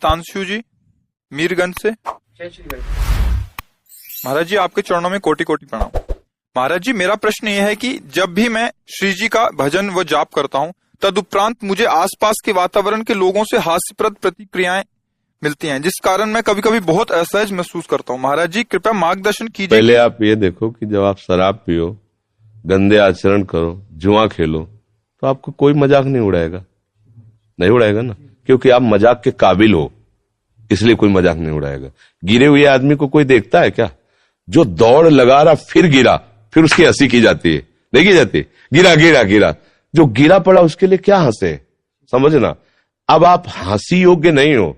हितांशु जी मीरगंज से। महाराज जी आपके चरणों में कोटि कोटि प्रणाम। महाराज जी मेरा प्रश्न यह है कि जब भी मैं श्री जी का भजन व जाप करता हूँ तदुपरांत मुझे आसपास के वातावरण के लोगों से हास्यप्रद प्रतिक्रियाएं मिलती हैं, जिस कारण मैं कभी कभी बहुत असहज महसूस करता हूँ। महाराज जी कृपया मार्गदर्शन कीजिए। पहले आप ये देखो कि जब आप शराब पियो, गंदे आचरण करो, जुआ खेलो, तो आपको कोई मजाक नहीं उड़ाएगा, नहीं उड़ाएगा ना, क्योंकि आप मजाक के काबिल हो, इसलिए कोई मजाक नहीं उड़ाएगा। गिरे हुए आदमी को कोई देखता है क्या? जो दौड़ लगा रहा फिर गिरा, फिर उसकी हंसी की जाती है, नहीं की जाती? गिरा गिरा गिरा, जो गिरा पड़ा उसके लिए क्या हंसे, समझना। अब आप हंसी योग्य नहीं हो,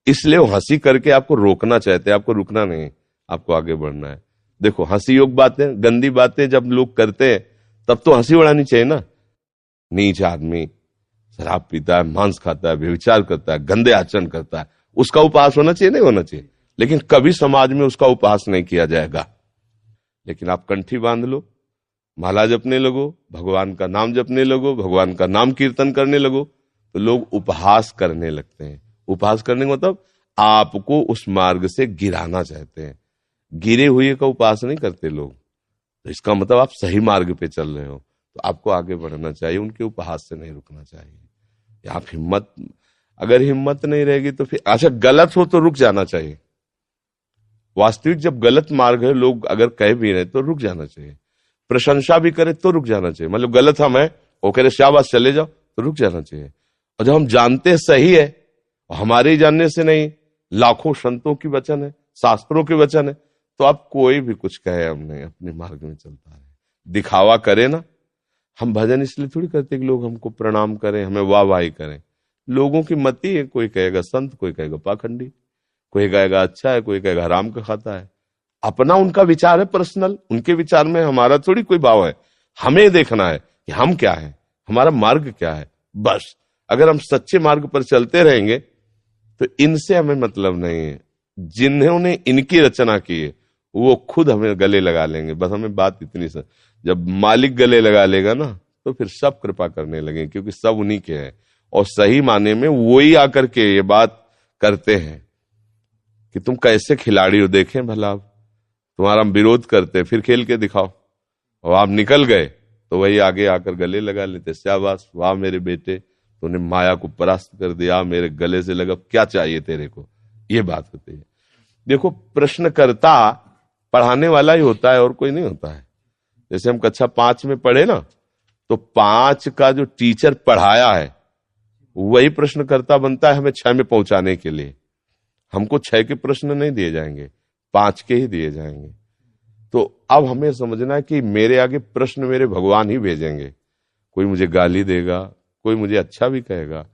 इसलिए वो हंसी करके आपको रोकना चाहते हैं, आपको रुकना नहीं, आपको आगे बढ़ना है। देखो हंसी योग्य बातें, गंदी बातें जब लोग करते हैं तब तो हंसी उड़ानी चाहिए ना। नीच आदमी शराब पीता है, मांस खाता है, व्यभिचार करता है, गंदे आचरण करता है, उसका उपहास होना चाहिए, नहीं होना चाहिए? लेकिन कभी समाज में उसका उपहास नहीं किया जाएगा। लेकिन आप कंठी बांध लो, माला जपने लगो, भगवान का नाम जपने लगो, भगवान का नाम कीर्तन करने लगो, तो लोग उपहास करने लगते हैं। उपहास करने का मतलब आपको उस मार्ग से गिराना चाहते हैं। गिरे हुए का उपहास नहीं करते लोग, तो इसका मतलब आप सही मार्ग पे चल रहे हो, तो आपको आगे बढ़ना चाहिए, उनके उपहास से नहीं रुकना चाहिए। आप हिम्मत, अगर हिम्मत नहीं रहेगी तो फिर अच्छा गलत हो तो रुक जाना चाहिए। वास्तविक जब गलत मार्ग है, लोग अगर कह भी रहे तो रुक जाना चाहिए। प्रशंसा भी करे तो रुक जाना चाहिए, मतलब गलत हम है, वो कह रहे शाबाश चले जाओ, तो रुक जाना चाहिए। और जब हम जानते हैं सही है, और हमारे ही जानने से नहीं, लाखों संतों की वचन है, शास्त्रों के वचन है, तो आप कोई भी कुछ कहे, हम नहीं, अपने मार्ग में चलता है। दिखावा करे ना, हम भजन इसलिए थोड़ी करते कि लोग हमको प्रणाम करें, हमें वाहवाही करें। लोगों की मति है, कोई कहेगा संत, कोई कहेगा पाखंडी, कोई कहेगा अच्छा है, कोई कहेगा हराम का खाता है। अपना उनका विचार है पर्सनल, उनके विचार में हमारा थोड़ी कोई भाव है। हमें देखना है कि हम क्या है, हमारा मार्ग क्या है, बस। अगर हम सच्चे मार्ग पर चलते रहेंगे तो इनसे हमें मतलब नहीं है। जिन्होंने इनकी रचना की है वो खुद हमें गले लगा लेंगे, बस हमें बात इतनी सा। जब मालिक गले लगा लेगा ना तो फिर सब कृपा करने लगे, क्योंकि सब उन्हीं के हैं। और सही माने में वही आकर के ये बात करते हैं कि तुम कैसे खिलाड़ी हो, देखें भला, आप तुम्हारा विरोध करते फिर खेल के दिखाओ, और आप निकल गए तो वही आगे आकर गले लगा लेते, शाबाश वाह मेरे बेटे, तूने माया को परास्त कर दिया, मेरे गले से लगा, क्या चाहिए तेरे को, ये बात होती है। देखो प्रश्नकर्ता पढ़ाने वाला ही होता है और कोई नहीं होता है। जैसे हम कक्षा 5 में पढ़े ना, तो 5 का जो टीचर पढ़ाया है वही प्रश्नकर्ता बनता है हमें 6 में पहुंचाने के लिए। हमको 6 के प्रश्न नहीं दिए जाएंगे, 5 के ही दिए जाएंगे। तो अब हमें समझना है कि मेरे आगे प्रश्न मेरे भगवान ही भेजेंगे। कोई मुझे गाली देगा, कोई मुझे अच्छा भी कहेगा।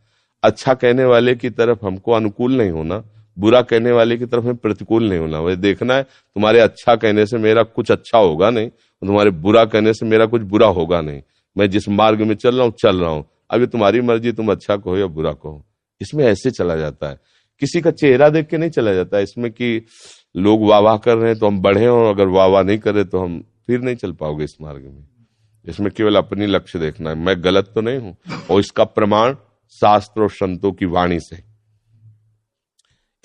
अच्छा कहने वाले की तरफ हमको अनुकूल नहीं होना, बुरा कहने वाले की तरफ हमें प्रतिकूल नहीं होना। वह देखना है तुम्हारे अच्छा कहने से मेरा कुछ अच्छा होगा नहीं, तुम्हारे बुरा कहने से मेरा कुछ बुरा होगा नहीं। मैं जिस मार्ग में चल रहा हूं, अभी तुम्हारी मर्जी, तुम अच्छा कहो या बुरा कहो। इसमें ऐसे चला जाता है, किसी का चेहरा देख के नहीं चला जाता है इसमें कि लोग वाह वाह कर रहे हैं तो हम बढ़े, और अगर वाह वाह नहीं कर रहे तो हम फिर नहीं चल पाओगे इस मार्ग में। इसमें केवल अपनी लक्ष्य देखना है, मैं गलत तो नहीं हूं, और इसका प्रमाण शास्त्र और संतों की वाणी से।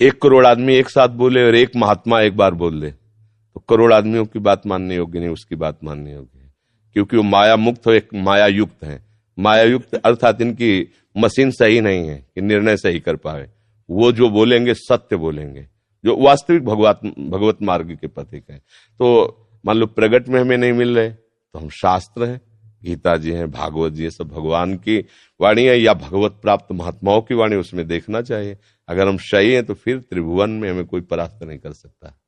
1 करोड़ आदमी एक साथ बोले और एक महात्मा एक बार बोल ले, तो करोड़ आदमियों की बात मानने योग्य नहीं, उसकी बात मानने योग्य है, क्योंकि वो माया मुक्त हो, एक माया युक्त है। माया युक्त अर्थात इनकी मशीन सही नहीं है कि निर्णय सही कर पाए। वो जो बोलेंगे सत्य बोलेंगे, जो वास्तविक भगवत मार्ग के पथिक है। तो मान लो प्रगट में हमें नहीं मिल रहे तो हम शास्त्र हैं, गीता जी हैं, भागवत जी है, सब भगवान की वाणी है या भगवत प्राप्त महात्माओं की वाणी, उसमें देखना चाहिए। अगर हम सही हैं तो फिर त्रिभुवन में हमें कोई परास्त नहीं कर सकता।